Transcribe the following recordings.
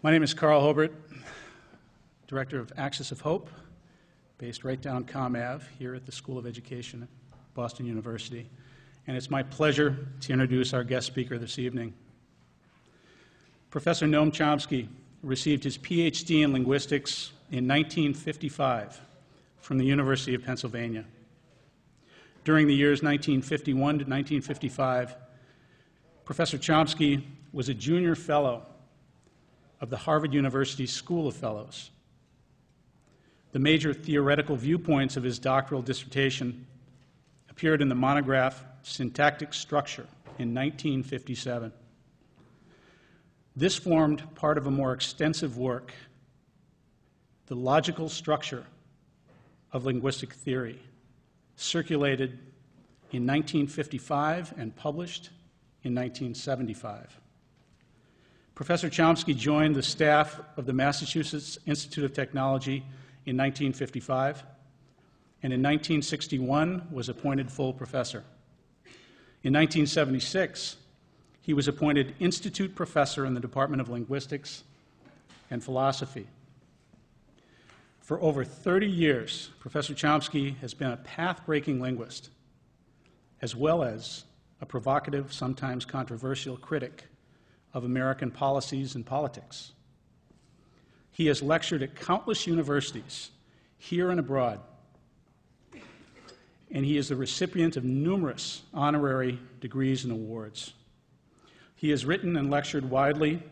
My name is Carl Hobart, Director of Axis of Hope, based right down Comm Ave here at the School of Education at Boston University. And it's my pleasure to introduce our guest speaker this evening. Professor Noam Chomsky received his PhD in linguistics in 1955 from the University of Pennsylvania. During the years 1951 to 1955, Professor Chomsky was a junior fellow of the Harvard University School of Fellows. The major theoretical viewpoints of his doctoral dissertation appeared in the monograph Syntactic Structure in 1957. This formed part of a more extensive work, The Logical Structure of Linguistic Theory, circulated in 1955 and published in 1975. Professor Chomsky joined the staff of the Massachusetts Institute of Technology in 1955, and in 1961 was appointed full professor. In 1976, he was appointed Institute Professor in the Department of Linguistics and Philosophy. For over 30 years, Professor Chomsky has been a path-breaking linguist, as well as a provocative, sometimes controversial critic of American policies and politics. He has lectured at countless universities, here and abroad, and he is the recipient of numerous honorary degrees and awards. He has written and lectured widely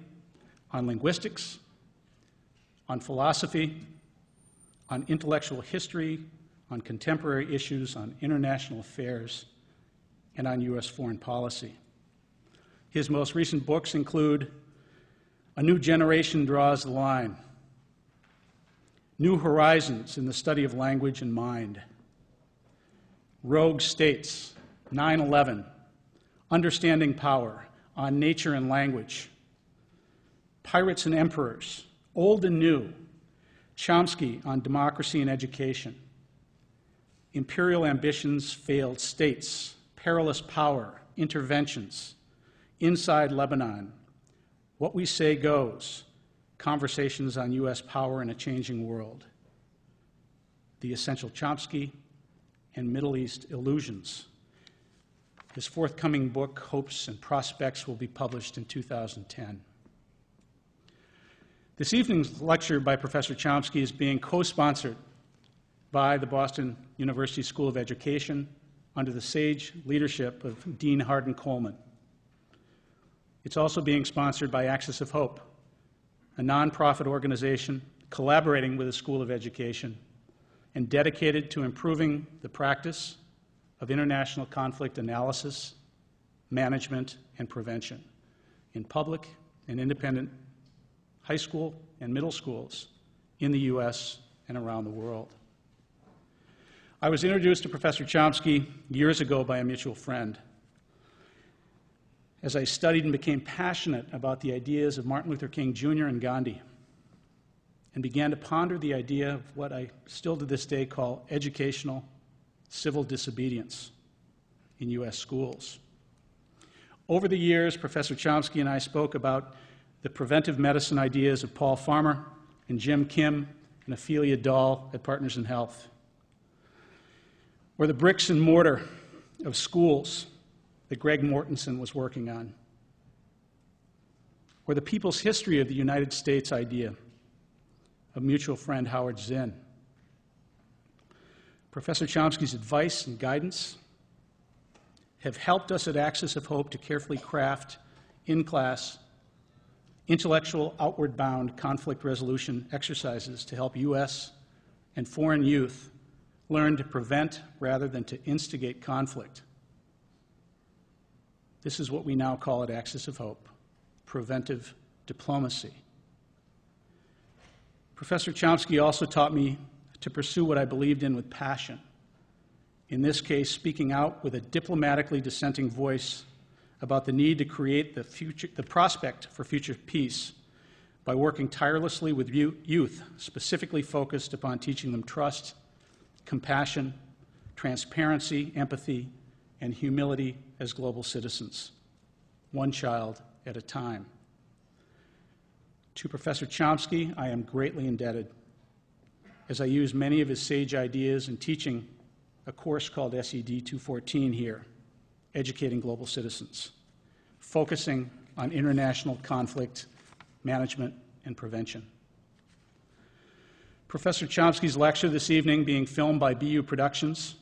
on linguistics, on philosophy, on intellectual history, on contemporary issues, on international affairs, and on U.S. foreign policy. His most recent books include A New Generation Draws the Line, New Horizons in the Study of Language and Mind, Rogue States, 9/11, Understanding Power, On Nature and Language, Pirates and Emperors, Old and New, Chomsky on Democracy and Education, Imperial Ambitions, Failed States, Perilous Power, Interventions, Inside Lebanon, What We Say Goes, Conversations on U.S. Power in a Changing World, The Essential Chomsky, and Middle East Illusions. His forthcoming book, Hopes and Prospects, will be published in 2010. This evening's lecture by Professor Chomsky is being co-sponsored by the Boston University School of Education under the sage leadership of Dean Hardin Coleman. It's also being sponsored by Axis of Hope, a nonprofit organization collaborating with the School of Education and dedicated to improving the practice of international conflict analysis, management, and prevention in public and independent high school and middle schools in the U.S. and around the world. I was introduced to Professor Chomsky years ago by a mutual friend. As I studied and became passionate about the ideas of Martin Luther King Jr. and Gandhi, and began to ponder the idea of what I still to this day call educational civil disobedience in U.S. schools. Over the years, Professor Chomsky and I spoke about the preventive medicine ideas of Paul Farmer and Jim Kim and Ophelia Dahl at Partners in Health, or the bricks and mortar of schools that Greg Mortensen was working on, or the people's history of the United States idea of mutual friend Howard Zinn. Professor Chomsky's advice and guidance have helped us at Axis of Hope to carefully craft in-class, intellectual, outward-bound conflict resolution exercises to help U.S. and foreign youth learn to prevent rather than to instigate conflict. This is what we now call at Axis of Hope, preventive diplomacy. Professor Chomsky also taught me to pursue what I believed in with passion. In this case, speaking out with a diplomatically dissenting voice about the need to create the prospect for future peace by working tirelessly with youth, specifically focused upon teaching them trust, compassion, transparency, empathy, and humility as global citizens, one child at a time. To Professor Chomsky, I am greatly indebted, as I use many of his sage ideas in teaching a course called SED 214 here, Educating Global Citizens, focusing on international conflict management and prevention. Professor Chomsky's lecture this evening, being filmed by BU Productions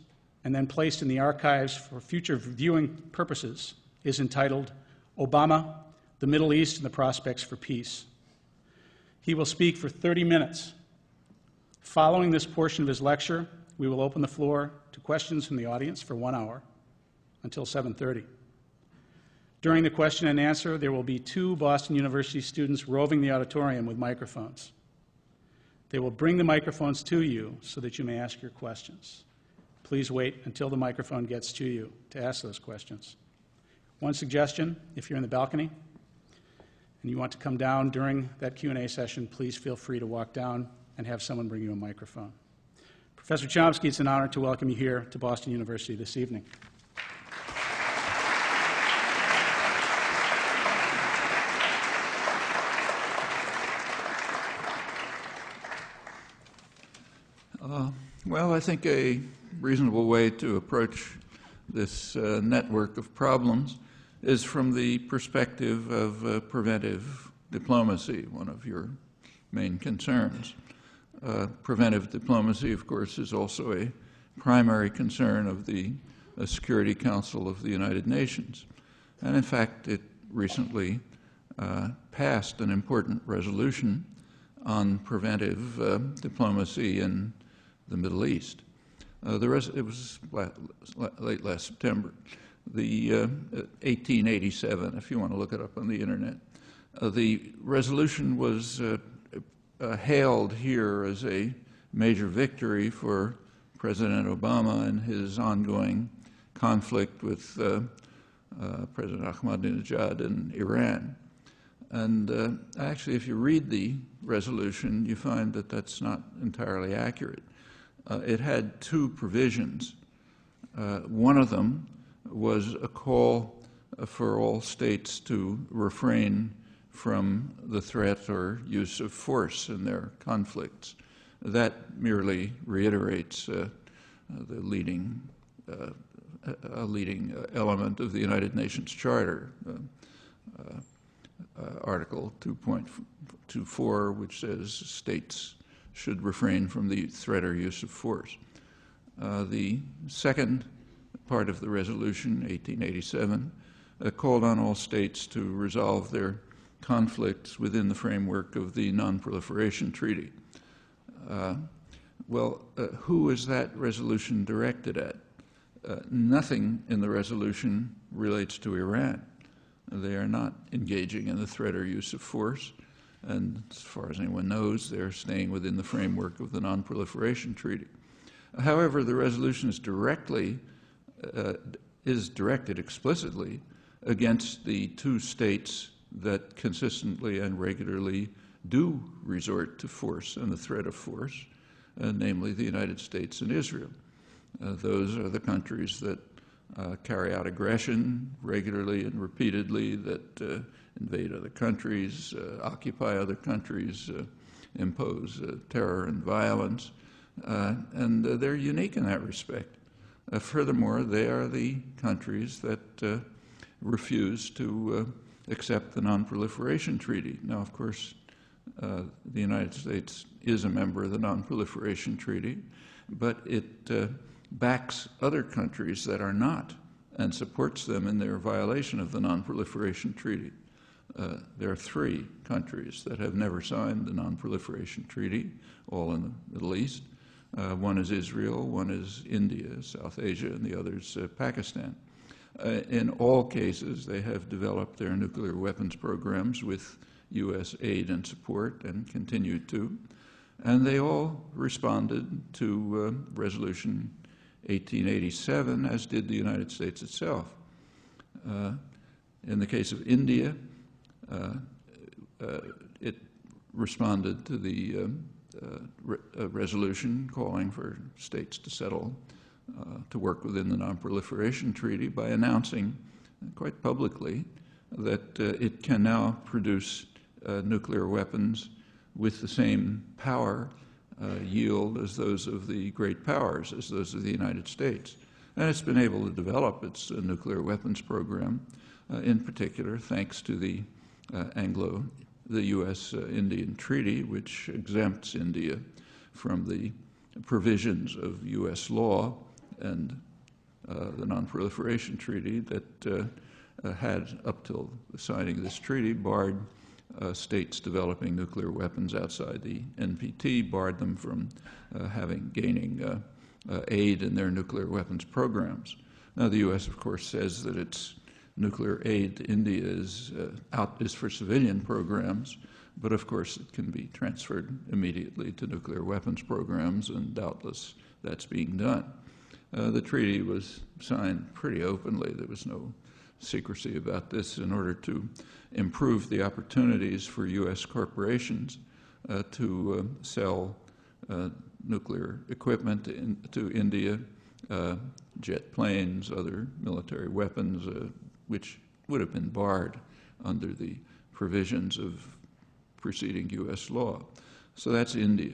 and then placed in the archives for future viewing purposes, is entitled Obama, the Middle East and the Prospects for Peace. He will speak for 30 minutes. Following this portion of his lecture, we will open the floor to questions from the audience for 1 hour until 7:30. During the question and answer, there will be 2 Boston University students roving the auditorium with microphones. They will bring the microphones to you so that you may ask your questions. Please wait until the microphone gets to you to ask those questions. One suggestion, if you're in the balcony and you want to come down during that Q&A session, please feel free to walk down and have someone bring you a microphone. Professor Chomsky, it's an honor to welcome you here to Boston University this evening. Well, I think a reasonable way to approach this network of problems is from the perspective of preventive diplomacy, one of your main concerns. Preventive diplomacy, of course, is also a primary concern of the Security Council of the United Nations. And in fact, it recently passed an important resolution on preventive diplomacy in the Middle East. It was late last September. The 1887, if you want to look it up on the internet. The resolution was hailed here as a major victory for President Obama and his ongoing conflict with President Ahmadinejad in Iran. And actually, if you read the resolution, you find that that's not entirely accurate. It had 2 provisions. One of them was a call for all states to refrain from the threat or use of force in their conflicts. That merely reiterates the leading element of the United Nations Charter, Article 2.24, which says states should refrain from the threat or use of force. The second part of the resolution, 1887, called on all states to resolve their conflicts within the framework of the Non-Proliferation Treaty. Who is that resolution directed at? Nothing in the resolution relates to Iran. They are not engaging in the threat or use of force. And as far as anyone knows, they're staying within the framework of the Non-Proliferation Treaty. However, the resolution is directed explicitly against the 2 states that consistently and regularly do resort to force and the threat of force, namely the United States and Israel. Those are the countries that carry out aggression regularly and repeatedly, that invade other countries, occupy other countries, impose terror and violence, and they're unique in that respect. Furthermore, they are the countries that refuse to accept the Non-Proliferation Treaty. Now, of course, the United States is a member of the Non-Proliferation Treaty, but it backs other countries that are not and supports them in their violation of the Non-Proliferation Treaty. There are 3 countries that have never signed the Non-Proliferation Treaty, all in the Middle East. One is Israel, one is India, South Asia, and the other is Pakistan. In all cases, they have developed their nuclear weapons programs with U.S. aid and support and continue to. And they all responded to Resolution 1887, as did the United States itself. In the case of India, it responded to the resolution calling for states to settle, to work within the Non-Proliferation Treaty by announcing quite publicly that it can now produce nuclear weapons with the same power yield as those of the great powers, as those of the United States. And it's been able to develop its nuclear weapons program, in particular thanks to the U.S.-Indian Treaty, which exempts India from the provisions of U.S. law and the Non-Proliferation Treaty that had, up till the signing of this treaty, barred states developing nuclear weapons outside the NPT, barred them from gaining aid in their nuclear weapons programs. Now, the U.S., of course, says that its nuclear aid to India is for civilian programs, but of course it can be transferred immediately to nuclear weapons programs, and doubtless that's being done. The treaty was signed pretty openly. There was no secrecy about this in order to improve the opportunities for U.S. corporations to sell nuclear equipment to India, jet planes, other military weapons, which would have been barred under the provisions of preceding U.S. law. So that's India.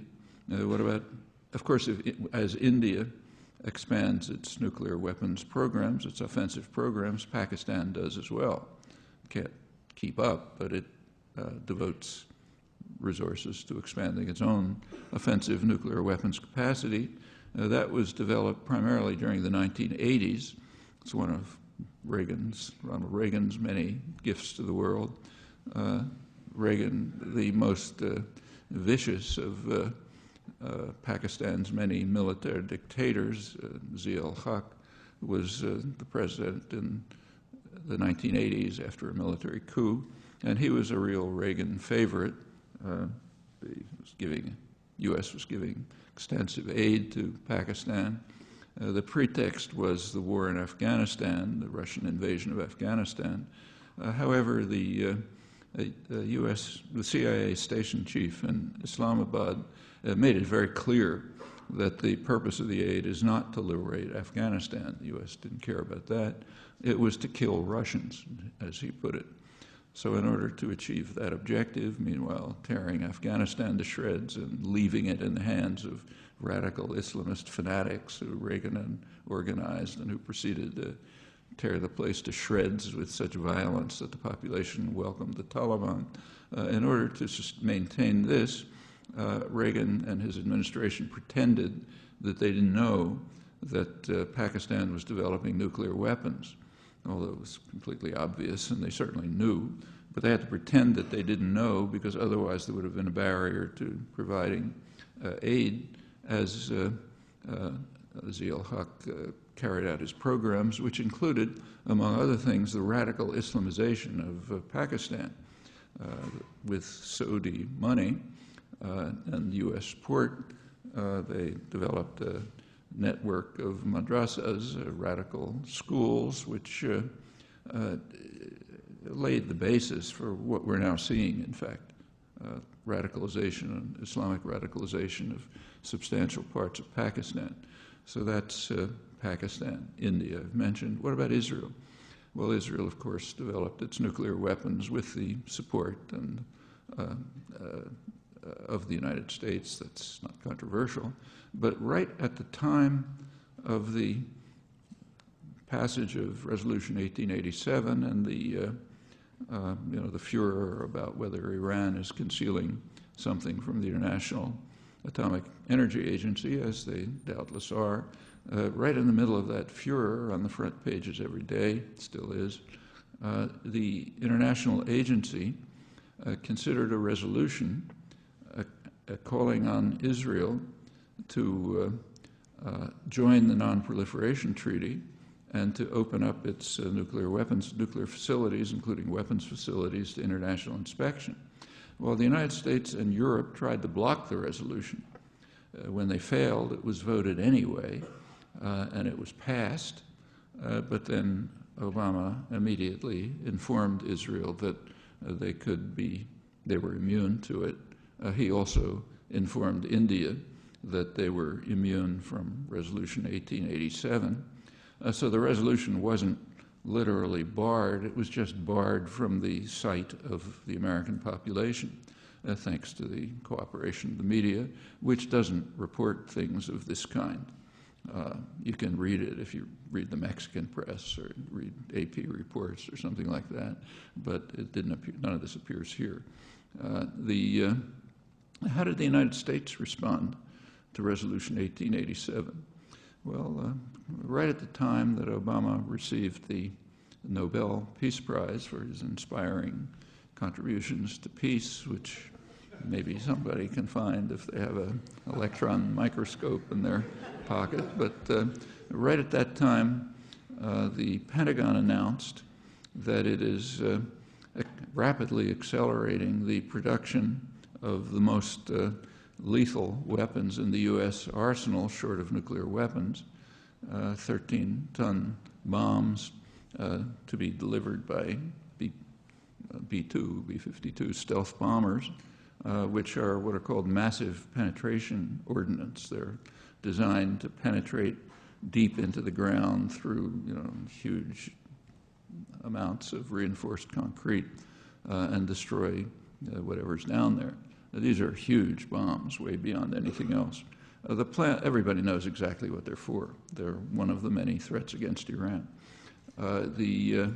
What about, of course, as India expands its nuclear weapons programs, its offensive programs, Pakistan does as well. Can't keep up, but it devotes resources to expanding its own offensive nuclear weapons capacity. That was developed primarily during the 1980s. It's one of Ronald Reagan's many gifts to the world. Reagan, the most vicious of Pakistan's many military dictators, Zia-ul-Haq, was the president in the 1980s after a military coup, and he was a real Reagan favorite. The U.S. was giving extensive aid to Pakistan. The pretext was the war in Afghanistan, the Russian invasion of Afghanistan. However, the CIA station chief in Islamabad made it very clear that the purpose of the aid is not to liberate Afghanistan. The U.S. didn't care about that. It was to kill Russians, as he put it. So in order to achieve that objective, meanwhile tearing Afghanistan to shreds and leaving it in the hands of radical Islamist fanatics who Reagan had organized and who proceeded to tear the place to shreds with such violence that the population welcomed the Taliban. In order to maintain this, Reagan and his administration pretended that they didn't know that Pakistan was developing nuclear weapons, although it was completely obvious, and they certainly knew. But they had to pretend that they didn't know, because otherwise there would have been a barrier to providing aid as Zia-ul-Haq carried out his programs, which included, among other things, the radical Islamization of Pakistan with Saudi money and U.S. support. They developed a network of madrasas, radical schools, which laid the basis for what we're now seeing, in fact, radicalization, Islamic radicalization of substantial parts of Pakistan. So that's Pakistan. India, I've mentioned. What about Israel? Well, Israel, of course, developed its nuclear weapons with the support and of the United States. That's not controversial. But right at the time of the passage of Resolution 1887 and the furor about whether Iran is concealing something from the International Atomic Energy Agency, as they doubtless are, right in the middle of that furor, on the front pages every day, still is, the international agency considered a resolution calling on Israel to join the Non-Proliferation Treaty and to open up its nuclear facilities, including weapons facilities, to international inspection. Well, the United States and Europe tried to block the resolution. When they failed, it was voted anyway, and it was passed, but then Obama immediately informed Israel that they were immune to it. He also informed India that they were immune from Resolution 1887. So the resolution wasn't literally barred. It was just barred from the sight of the American population, thanks to the cooperation of the media, which doesn't report things of this kind. You can read it if you read the Mexican press or read AP reports or something like that, but it didn't appear, none of this appears here. How did the United States respond to Resolution 1887? Well, right at the time that Obama received the Nobel Peace Prize for his inspiring contributions to peace, which maybe somebody can find if they have an electron microscope in their pocket. But right at that time, the Pentagon announced that it is rapidly accelerating the production of the most lethal weapons in the U.S. arsenal, short of nuclear weapons, 13-ton bombs to be delivered by B-52 stealth bombers, which are what are called massive penetration ordnance. They're designed to penetrate deep into the ground through huge amounts of reinforced concrete and destroy whatever's down there. These are huge bombs, way beyond anything else. Everybody knows exactly what they're for. They're one of the many threats against Iran. The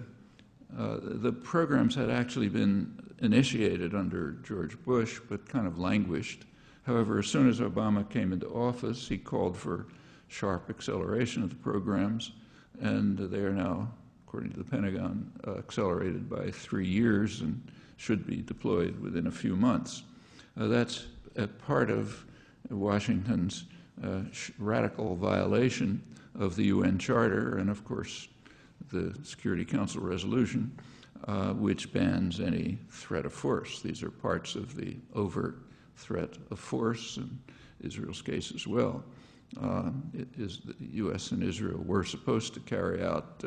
programs had actually been initiated under George Bush, but kind of languished. However, as soon as Obama came into office, he called for sharp acceleration of the programs, and they are now, according to the Pentagon, accelerated by 3 years and should be deployed within a few months. That's a part of Washington's radical violation of the UN Charter and, of course, the Security Council resolution, which bans any threat of force. These are parts of the overt threat of force in Israel's case as well. The U.S. and Israel were supposed to carry out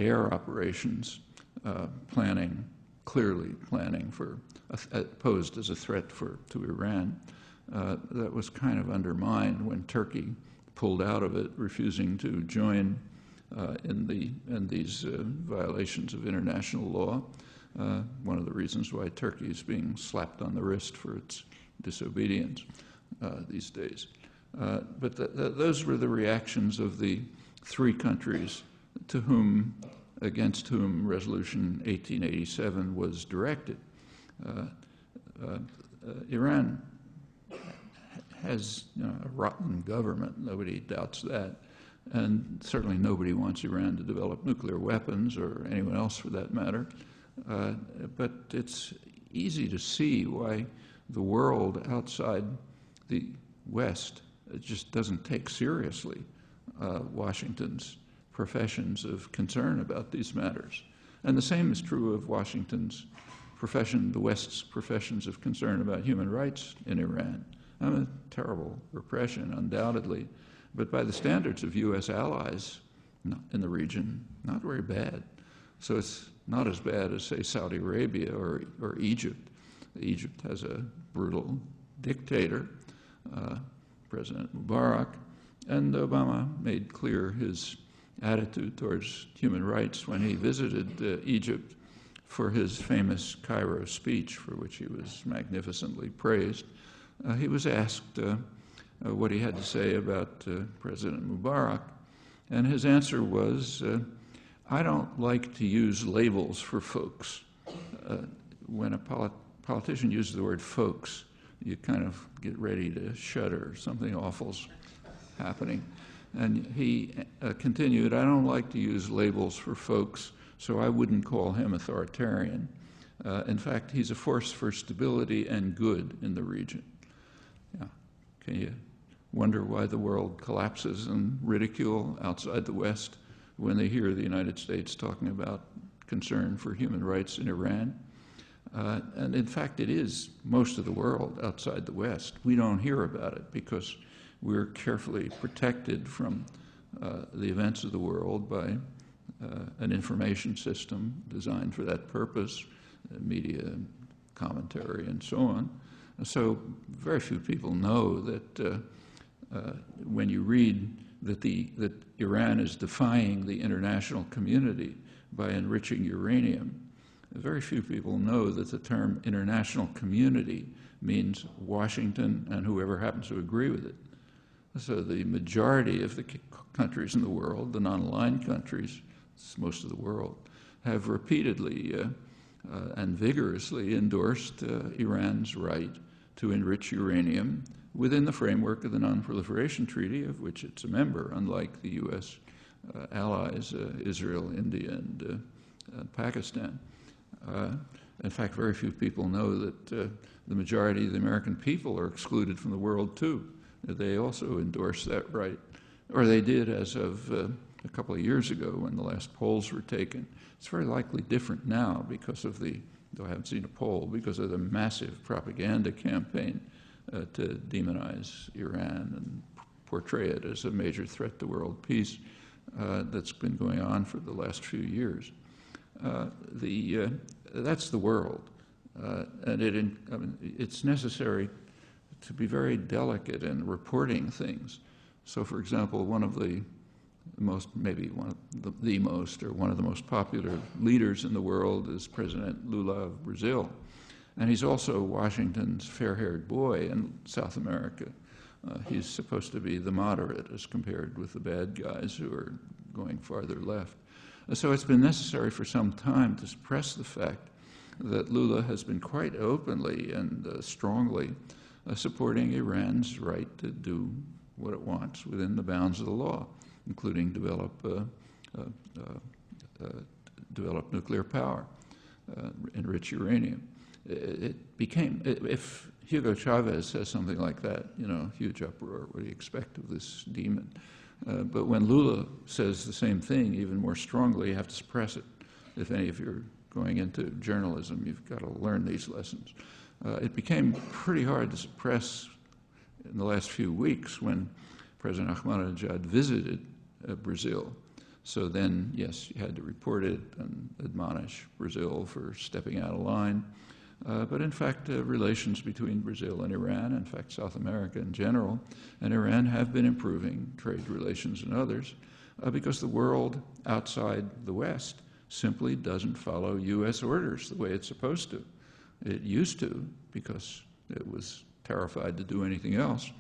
air operations, clearly planning for, posed as a threat to Iran. That was kind of undermined when Turkey pulled out of it, refusing to join in these violations of international law. One of the reasons why Turkey is being slapped on the wrist for its disobedience these days. But those were the reactions of the three countries against whom Resolution 1887 was directed. Iran has a rotten government, nobody doubts that, and certainly nobody wants Iran to develop nuclear weapons, or anyone else for that matter. But it's easy to see why the world outside the West just doesn't take seriously Washington's professions of concern about these matters. And the same is true of Washington's profession, the West's professions of concern about human rights in Iran. A terrible repression, undoubtedly, but by the standards of U.S. allies in the region, not very bad. So it's not as bad as, say, Saudi Arabia or Egypt. Egypt has a brutal dictator, President Mubarak, and Obama made clear his attitude towards human rights when he visited Egypt for his famous Cairo speech, for which he was magnificently praised. He was asked what he had to say about President Mubarak, and his answer was, I don't like to use labels for folks. When a politician uses the word folks, you kind of get ready to shudder. Something awful's happening. And he continued, I don't like to use labels for folks, so I wouldn't call him authoritarian. In fact, he's a force for stability and good in the region. Yeah. Can you wonder why the world collapses in ridicule outside the West when they hear the United States talking about concern for human rights in Iran? And in fact, it is most of the world outside the West. We don't hear about it because we're carefully protected from the events of the world by an information system designed for that purpose, media commentary and so on. So very few people know that when you read that Iran is defying the international community by enriching uranium. Very few people know that the term international community means Washington and whoever happens to agree with it. So the majority of the countries in the world, the non-aligned countries, it's most of the world, have repeatedly and vigorously endorsed Iran's right to enrich uranium within the framework of the Non-Proliferation Treaty, of which it's a member, unlike the U.S. Allies, Israel, India, and Pakistan. In fact, very few people know that the majority of the American people are excluded from the world, too. They also endorse that right, or they did as of a couple of years ago when the last polls were taken. It's very likely different now because of though I haven't seen a poll, because of the massive propaganda campaign to demonize Iran and portray it as a major threat to world peace that's been going on for the last few years. That's the world, and it's necessary to be very delicate in reporting things. So, for example, one of the most popular leaders in the world is President Lula of Brazil, and he's also Washington's fair-haired boy in South America. He's supposed to be the moderate as compared with the bad guys who are going farther left. So it's been necessary for some time to suppress the fact that Lula has been quite openly and strongly supporting Iran's right to do what it wants within the bounds of the law, including develop nuclear power, enrich uranium. If Hugo Chavez says something like that, huge uproar. What do you expect of this demon? But when Lula says the same thing, even more strongly, you have to suppress it. If any of you are going into journalism, you've got to learn these lessons. It became pretty hard to suppress in the last few weeks when President Ahmadinejad visited Brazil. So then, yes, you had to report it and admonish Brazil for stepping out of line. But in fact, relations between Brazil and Iran, in fact, South America in general, and Iran have been improving, trade relations and others, because the world outside the West simply doesn't follow U.S. orders the way it's supposed to. It used to, because it was terrified to do anything else,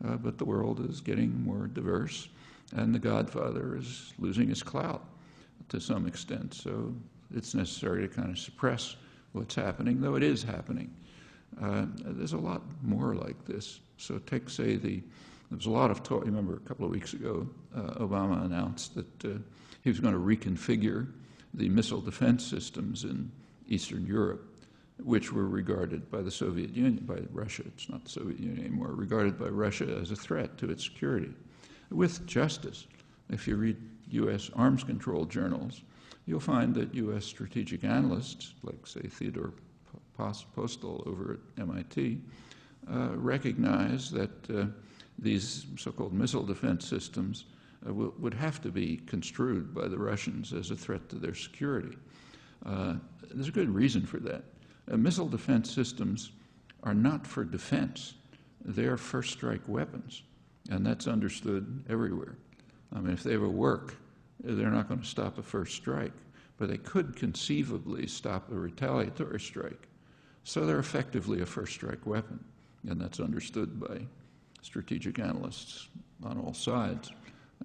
but the world is getting more diverse, and the Godfather is losing his clout to some extent. So it's necessary to kind of suppress what's happening, though it is happening. There's a lot more like this. So take, say, there was a lot of talk. Remember, a couple of weeks ago, Obama announced that he was going to reconfigure the missile defense systems in Eastern Europe, which were regarded by the Soviet Union, by Russia, it's not the Soviet Union anymore, regarded by Russia as a threat to its security, with justice. If you read U.S. arms control journals, you'll find that U.S. strategic analysts, like, say, Theodore Postel over at MIT, recognize that these so-called missile defense systems would have to be construed by the Russians as a threat to their security. There's a good reason for that. Missile defense systems are not for defense. They're first-strike weapons, and that's understood everywhere. I mean, if they ever work, they're not going to stop a first strike, but they could conceivably stop a retaliatory strike. So they're effectively a first-strike weapon, and that's understood by strategic analysts on all sides,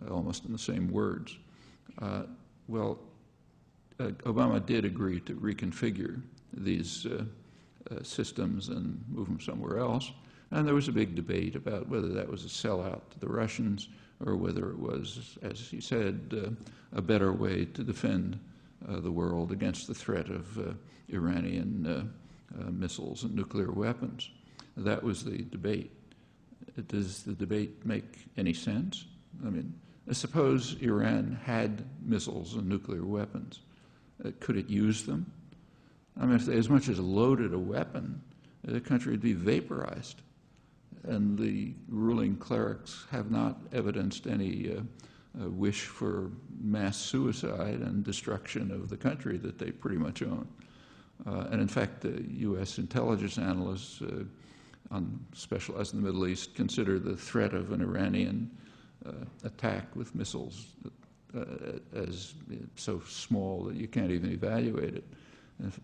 almost in the same words. Obama did agree to reconfigure these systems and move them somewhere else, and there was a big debate about whether that was a sellout to the Russians or whether it was, as he said, a better way to defend the world against the threat of Iranian missiles and nuclear weapons. That was the debate. Does the debate make any sense? I mean, suppose Iran had missiles and nuclear weapons. Could it use them? I mean, if they as much as loaded a weapon, the country would be vaporized. And the ruling clerics have not evidenced any wish for mass suicide and destruction of the country that they pretty much own. And in fact, the U.S. intelligence analysts specialized in the Middle East consider the threat of an Iranian attack with missiles as so small that you can't even evaluate it.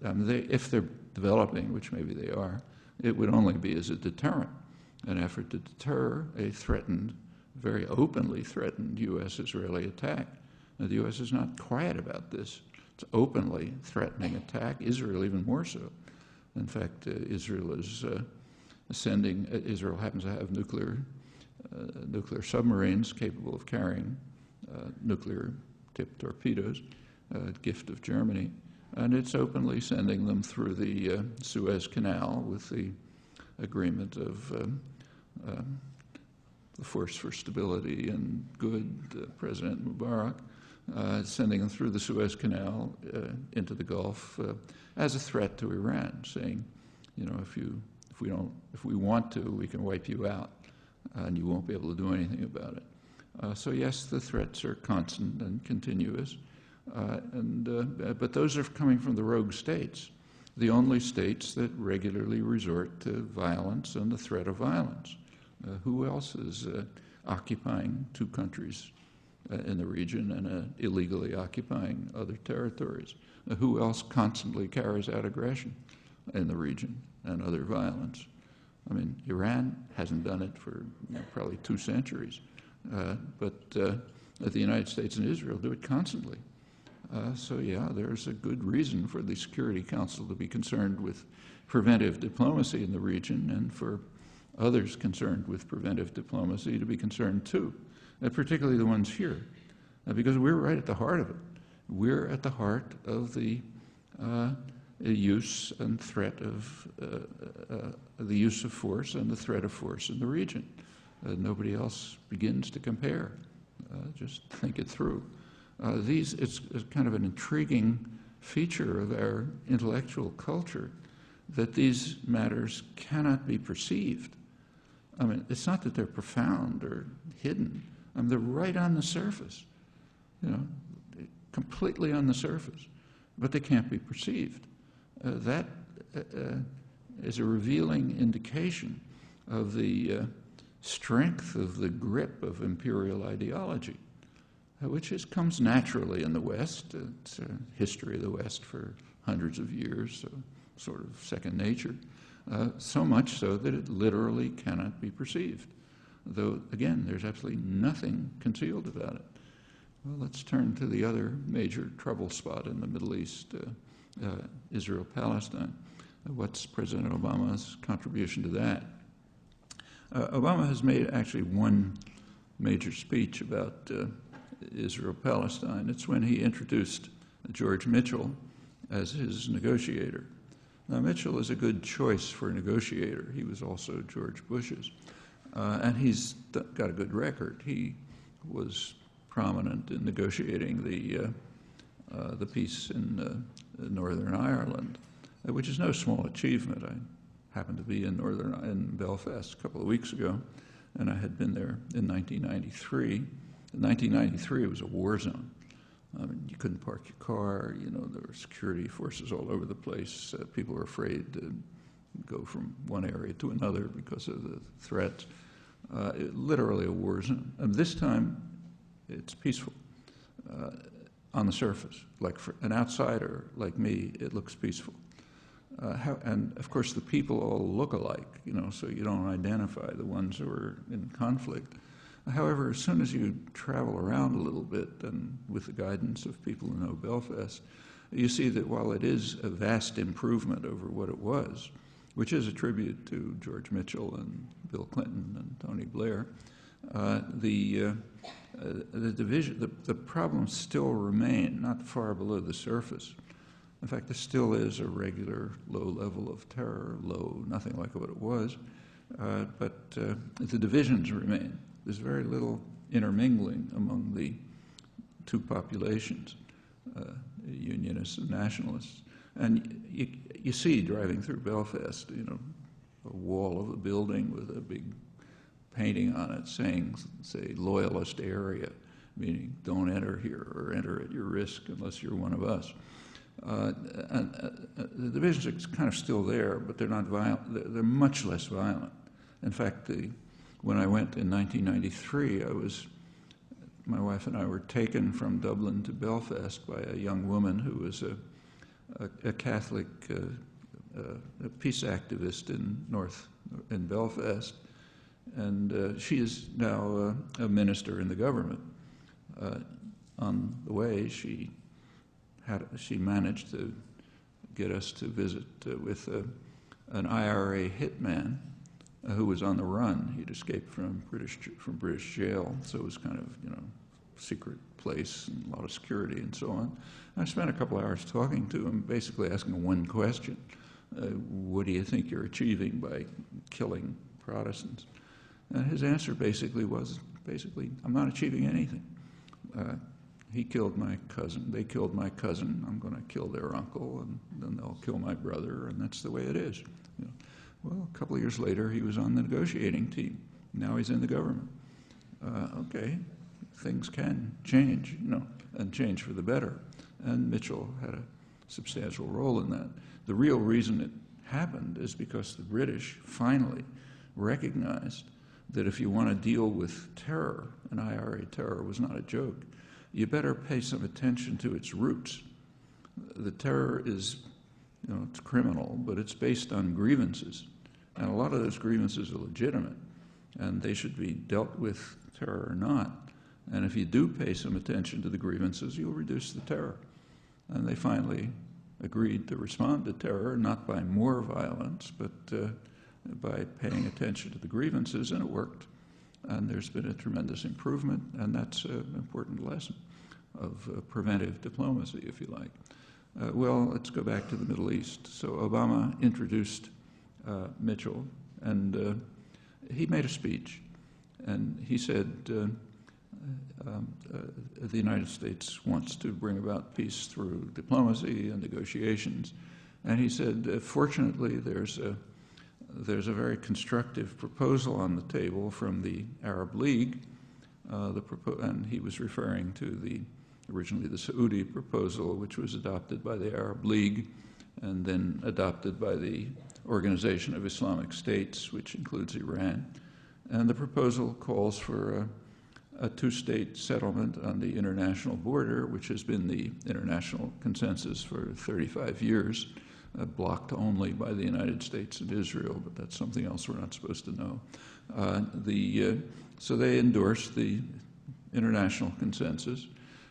If they're developing, which maybe they are, it would only be as a deterrent, an effort to deter a threatened, very openly threatened U.S.-Israeli attack. Now, the U.S. is not quiet about this. It's openly threatening attack, Israel even more so. In fact, Israel is Israel happens to have nuclear submarines capable of carrying nuclear-tipped torpedoes, gift of Germany, and it's openly sending them through the Suez Canal with the agreement of the Force for Stability and Good, President Mubarak, sending them through the Suez Canal into the Gulf as a threat to Iran, saying, you know, if we want to, we can wipe you out, and you won't be able to do anything about it. So yes, the threats are constant and continuous, but those are coming from the rogue states, the only states that regularly resort to violence and the threat of violence. Who else is occupying two countries in the region and illegally occupying other territories? Who else constantly carries out aggression in the region and other violence? I mean, Iran hasn't done it for probably 2 centuries, but the United States and Israel do it constantly. So yeah, there's a good reason for the Security Council to be concerned with preventive diplomacy in the region, and for others concerned with preventive diplomacy to be concerned too, and particularly the ones here, because we're right at the heart of it. We're at the heart of the use and threat of the use of force and the threat of force in the region. Nobody else begins to compare. Just think it through. It's kind of an intriguing feature of our intellectual culture that these matters cannot be perceived. I mean, it's not that they're profound or hidden. I mean, they're right on the surface, you know, completely on the surface, but they can't be perceived. That is a revealing indication of the strength of the grip of imperial ideology, which comes naturally in the West. It's a history of the West for hundreds of years, so sort of second nature, so much so that it literally cannot be perceived, though, again, there's absolutely nothing concealed about it. Well, let's turn to the other major trouble spot in the Middle East, Israel-Palestine. What's President Obama's contribution to that? Obama has made actually one major speech about Israel-Palestine. It's when he introduced George Mitchell as his negotiator. Now, Mitchell is a good choice for a negotiator. He was also George Bush's. And he's got a good record. He was prominent in negotiating the peace in Northern Ireland, which is no small achievement. I happened to be in Belfast a couple of weeks ago, and I had been there in 1993. In 1993, it was a war zone. I mean, you couldn't park your car. You know, there were security forces all over the place. People were afraid to go from one area to another because of the threats. Literally a war zone. And this time, it's peaceful on the surface. Like for an outsider like me, it looks peaceful. And of course, the people all look alike, you know, so you don't identify the ones who are in conflict. However, as soon as you travel around a little bit, and with the guidance of people who know Belfast, you see that while it is a vast improvement over what it was, which is a tribute to George Mitchell and Bill Clinton and Tony Blair, the problems still remain not far below the surface. In fact, there still is a regular low level of terror, nothing like what it was, but the divisions remain. There's very little intermingling among the two populations, Unionists and Nationalists. And you see driving through Belfast, you know, a wall of a building with a big painting on it saying, say, Loyalist area, meaning don't enter here or enter at your risk unless you're one of us. The divisions are kind of still there, but they're not violent. They're much less violent. In fact, when I went in 1993, I was my wife and I were taken from Dublin to Belfast by a young woman who was a Catholic a peace activist in Belfast, and she is now a minister in the government. On the way, she managed to get us to visit with an IRA hitman who was on the run. He'd escaped from British jail, so it was kind of secret place and a lot of security and so on. I spent a couple hours talking to him, basically asking one question: what do you think you're achieving by killing Protestants? And his answer basically was, I'm not achieving anything. He killed my cousin. They killed my cousin. I'm going to kill their uncle, and then they'll kill my brother, and that's the way it is. Well, a couple of years later, he was on the negotiating team. Now he's in the government. Okay, things can change, and change for the better. And Mitchell had a substantial role in that. The real reason it happened is because the British finally recognized that if you want to deal with terror, and IRA terror was not a joke, you better pay some attention to its roots. The terror is, it's criminal, but it's based on grievances. And a lot of those grievances are legitimate, and they should be dealt with, terror or not. And if you do pay some attention to the grievances, you'll reduce the terror. And they finally agreed to respond to terror, not by more violence, but by paying attention to the grievances, and it worked. And there's been a tremendous improvement, and that's an important lesson of preventive diplomacy, if you like. Well, let's go back to the Middle East. So Obama introduced Mitchell, and he made a speech, and he said the United States wants to bring about peace through diplomacy and negotiations. And he said, fortunately, there's a very constructive proposal on the table from the Arab League, and he was referring to originally the Saudi proposal, which was adopted by the Arab League and then adopted by the Organization of Islamic States, which includes Iran. And the proposal calls for a two-state settlement on the international border, which has been the international consensus for 35 years, blocked only by the United States and Israel, but that's something else we're not supposed to know. So they endorsed the international consensus,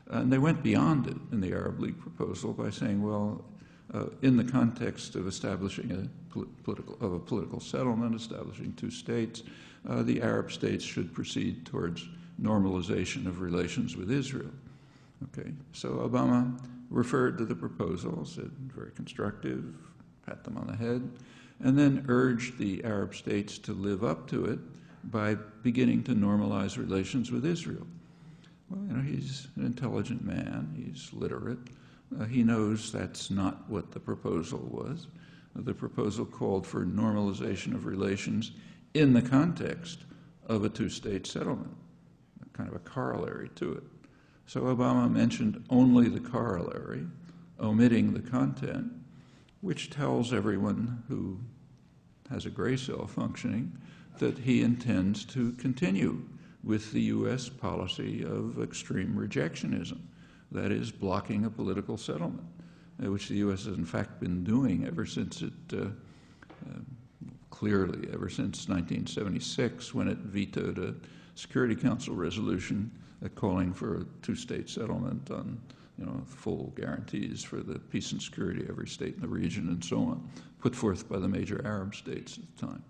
and they went beyond it in the Arab League proposal by saying, well, in the context of establishing a political settlement, establishing two states, the Arab states should proceed towards normalization of relations with Israel. Okay, so Obama referred to the proposal, said very constructive, pat them on the head, and then urged the Arab states to live up to it by beginning to normalize relations with Israel. Well, he's an intelligent man, he's literate, he knows that's not what the proposal was. The proposal called for normalization of relations in the context of a two-state settlement, kind of a corollary to it. So Obama mentioned only the corollary, omitting the content, which tells everyone who has a gray cell functioning that he intends to continue with the U.S. policy of extreme rejectionism, that is, blocking a political settlement, which the U.S. has in fact been doing ever since clearly ever since 1976, when it vetoed a Security Council resolution calling for a two-state settlement on, full guarantees for the peace and security of every state in the region and so on, put forth by the major Arab states at the time.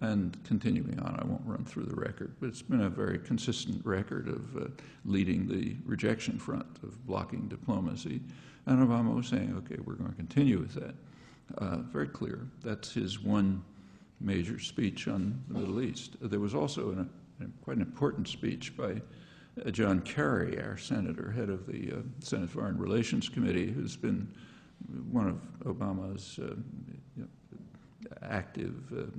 And continuing on, I won't run through the record, but it's been a very consistent record of leading the rejection front, of blocking diplomacy. And Obama was saying, okay, we're going to continue with that. Very clear. That's his one major speech on the Middle East. There was also quite an important speech by John Kerry, our senator, head of the Senate Foreign Relations Committee, who's been one of Obama's active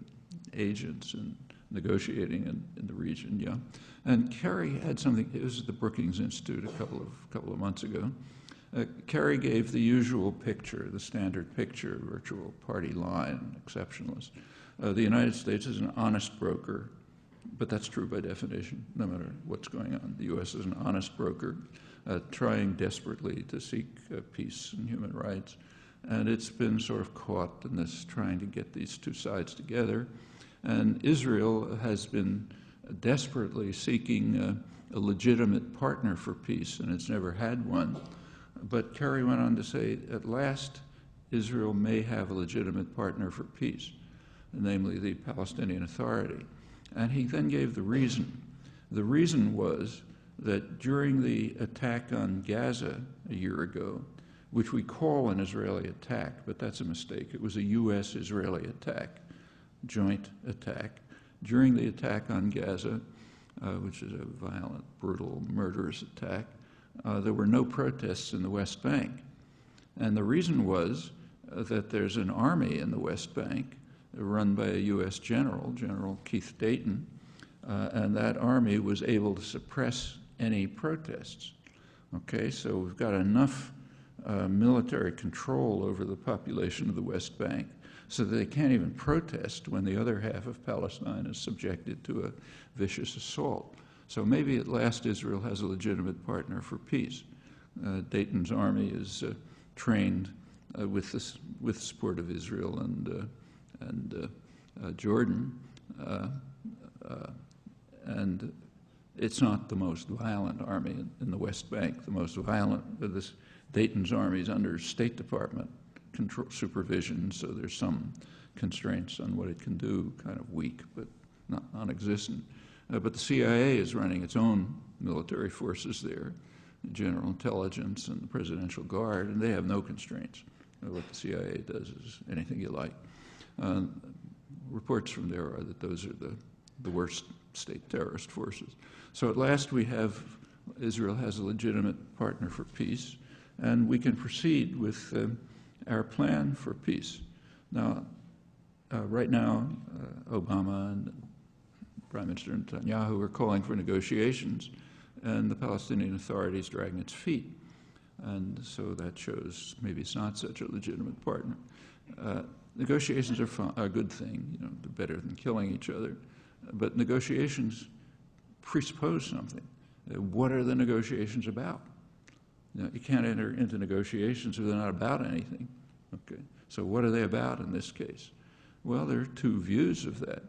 agents in negotiating in the region. Yeah, and Kerry had something. It was at the Brookings Institute a couple of months ago. Kerry gave the usual picture, the standard picture, virtual party line, exceptionalist. The United States is an honest broker But that's true by definition, no matter what's going on. The U.S. is an honest broker, trying desperately to seek peace and human rights. And it's been sort of caught in this trying to get these two sides together. And Israel has been desperately seeking a legitimate partner for peace, and it's never had one. But Kerry went on to say, at last, Israel may have a legitimate partner for peace, namely the Palestinian Authority. And he then gave the reason. The reason was that during the attack on Gaza a year ago, which we call an Israeli attack, but that's a mistake. It was a U.S.-Israeli attack, joint attack. During the attack on Gaza, which is a violent, brutal, murderous attack, there were no protests in the West Bank. And the reason was that there's an army in the West Bank run by a U.S. general, General Keith Dayton, and that army was able to suppress any protests. Okay, so we've got enough military control over the population of the West Bank so that they can't even protest when the other half of Palestine is subjected to a vicious assault. So maybe at last Israel has a legitimate partner for peace. Dayton's army is trained with the support of Israel and Jordan, and it's not the most violent army in the West Bank. The most violent of this Dayton's army is under State Department supervision, so there's some constraints on what it can do, kind of weak, but not non-existent. But the CIA is running its own military forces there, General Intelligence and the Presidential Guard, and they have no constraints. What the CIA does is anything you like. Reports from there are that those are the worst state terrorist forces. So at last Israel has a legitimate partner for peace, and we can proceed with our plan for peace. Now, right now, Obama and Prime Minister Netanyahu are calling for negotiations, and the Palestinian Authority is dragging its feet. And so that shows maybe it's not such a legitimate partner. Negotiations are a good thing. You know, they're better than killing each other. But negotiations presuppose something. What are the negotiations about? You can't enter into negotiations if they're not about anything. Okay. So what are they about in this case? Well, there are two views of that.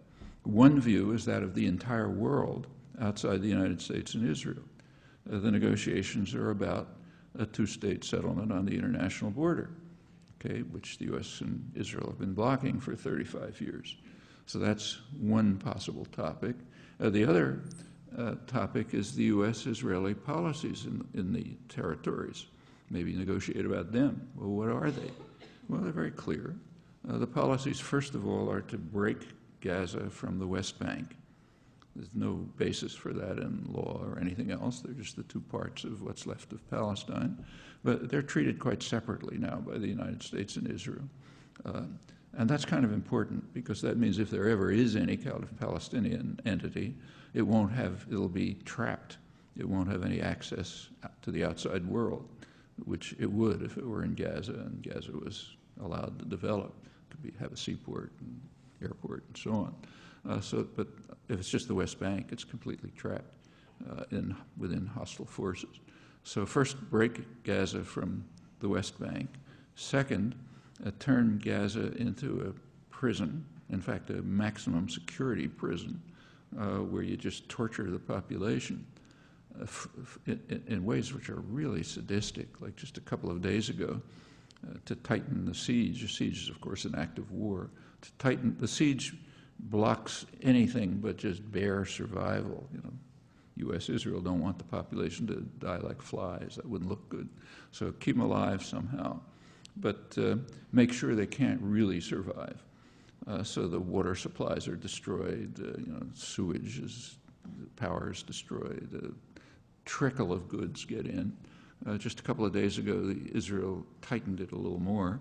One view is that of the entire world outside the United States and Israel. The negotiations are about a two-state settlement on the international border, okay, which the U.S. and Israel have been blocking for 35 years. So that's one possible topic. The other topic is the U.S.-Israeli policies in the territories. Maybe negotiate about them. Well, what are they? Well, they're very clear. The policies, first of all, are to break Gaza from the West Bank. There's no basis for that in law or anything else. They're just the two parts of what's left of Palestine. But they're treated quite separately now by the United States and Israel. And that's kind of important because that means if there ever is any kind of Palestinian entity, it'll be trapped. It won't have any access to the outside world, which it would if it were in Gaza and Gaza was allowed to develop. It could have a seaport and airport and so on. But if it's just the West Bank, it's completely trapped within hostile forces. So first, break Gaza from the West Bank. Second, turn Gaza into a prison, in fact, a maximum security prison, where you just torture the population in ways which are really sadistic. Like just a couple of days ago, to tighten the siege. A siege is, of course, an act of war. To tighten the siege blocks anything but just bare survival. You know, U.S. Israel don't want the population to die like flies. That wouldn't look good. So keep them alive somehow, but make sure they can't really survive. So the water supplies are destroyed. Sewage power is destroyed. A trickle of goods get in. Just a couple of days ago, Israel tightened it a little more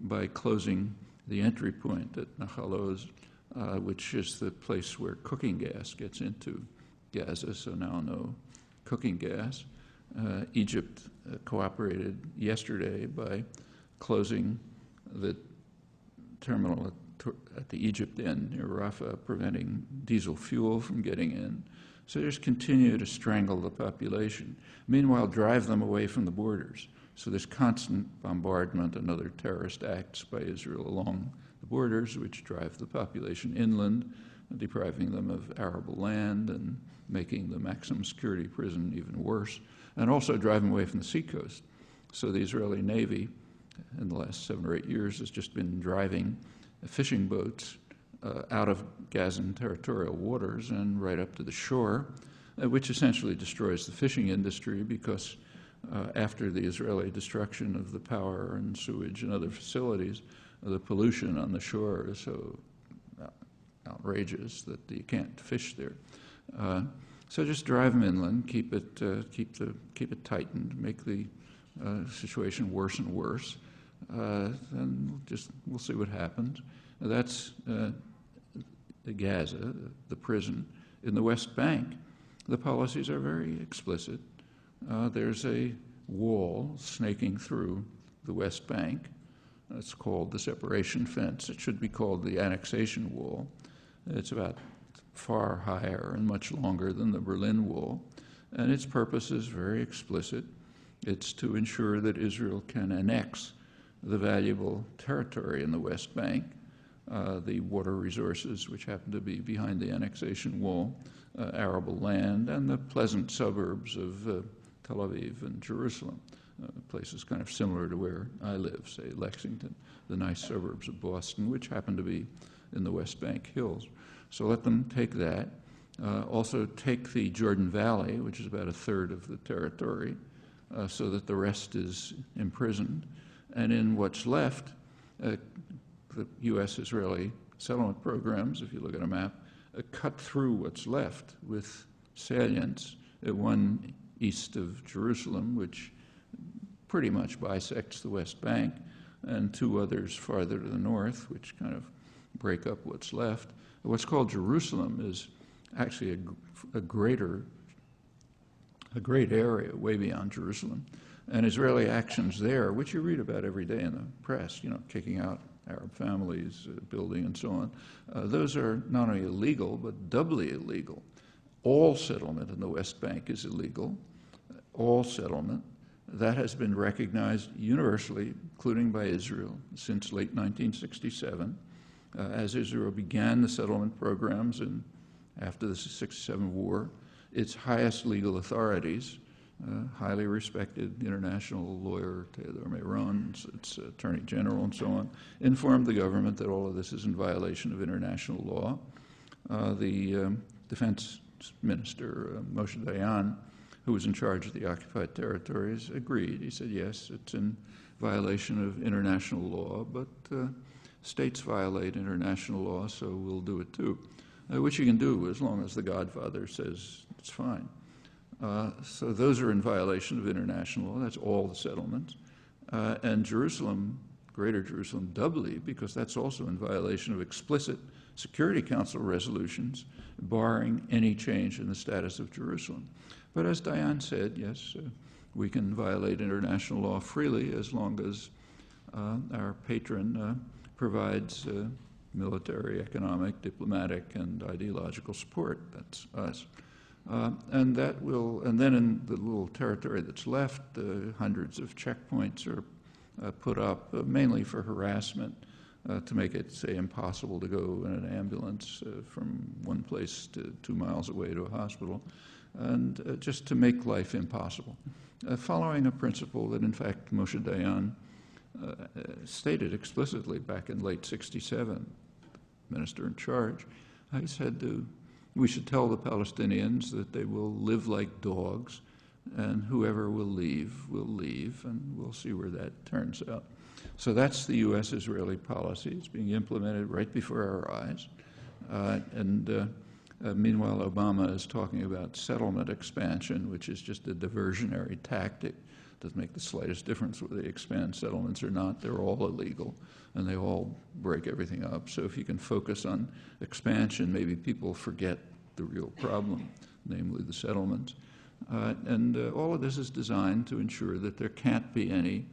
by closing the entry point at Nahal Oz, which is the place where cooking gas gets into Gaza, so now no cooking gas. Egypt cooperated yesterday by closing the terminal at at the Egypt end near Rafah, preventing diesel fuel from getting in. So they just continue to strangle the population. Meanwhile, drive them away from the borders. So there's constant bombardment and other terrorist acts by Israel along the borders, which drive the population inland, depriving them of arable land and making the maximum security prison even worse, and also drive them away from the seacoast. So the Israeli Navy, in the last 7 or 8 years, has just been driving fishing boats out of Gazan territorial waters and right up to the shore, which essentially destroys the fishing industry because after the Israeli destruction of the power and sewage and other facilities, the pollution on the shore is so outrageous that you can't fish there. So just drive them inland, keep it tightened, make the situation worse and worse, and we'll see what happens. That's Gaza, the prison. In the West Bank, the policies are very explicit. There's a wall snaking through the West Bank. It's called the separation fence. It should be called the annexation wall. It's about far higher and much longer than the Berlin Wall, and its purpose is very explicit. It's to ensure that Israel can annex the valuable territory in the West Bank, the water resources which happen to be behind the annexation wall, arable land, and the pleasant suburbs of Tel Aviv and Jerusalem, places kind of similar to where I live, say Lexington, the nice suburbs of Boston, which happen to be in the West Bank hills. So let them take that. Also take the Jordan Valley, which is about a third of the territory, so that the rest is imprisoned. And in what's left, the U.S.-Israeli settlement programs, if you look at a map, cut through what's left with salients, one east of Jerusalem, which pretty much bisects the West Bank, and 2 others farther to the north, which kind of break up what's left. What's called Jerusalem is actually a great area way beyond Jerusalem. And Israeli actions there, which you read about every day in the press, kicking out Arab families, building and so on, those are not only illegal, but doubly illegal. All settlement in the West Bank is illegal. All settlement. That has been recognized universally, including by Israel, since late 1967. As Israel began the settlement programs after the 1967 war, its highest legal authorities, highly respected international lawyer Taylor Meron, its attorney general and so on, informed the government that all of this is in violation of international law. The defense minister, Moshe Dayan, who was in charge of the occupied territories, agreed. He said, yes, it's in violation of international law, but states violate international law, so we'll do it too, which you can do as long as the Godfather says it's fine. So those are in violation of international law. That's all the settlements. And Jerusalem, Greater Jerusalem, doubly, because that's also in violation of explicit Security Council resolutions barring any change in the status of Jerusalem. But as Dayan said, yes, we can violate international law freely as long as our patron provides military, economic, diplomatic, and ideological support. That's us. And then in the little territory that's left, hundreds of checkpoints are put up, mainly for harassment, to make it, say, impossible to go in an ambulance from one place to 2 miles away to a hospital, and just to make life impossible. Following a principle that, in fact, Moshe Dayan stated explicitly back in late 1967, minister in charge, he said we should tell the Palestinians that they will live like dogs, and whoever will leave, and we'll see where that turns out. So that's the U.S.-Israeli policy. It's being implemented right before our eyes. Meanwhile, Obama is talking about settlement expansion, which is just a diversionary tactic. Doesn't make the slightest difference whether they expand settlements or not. They're all illegal, and they all break everything up. So if you can focus on expansion, maybe people forget the real problem, namely the settlements. All of this is designed to ensure that there can't be any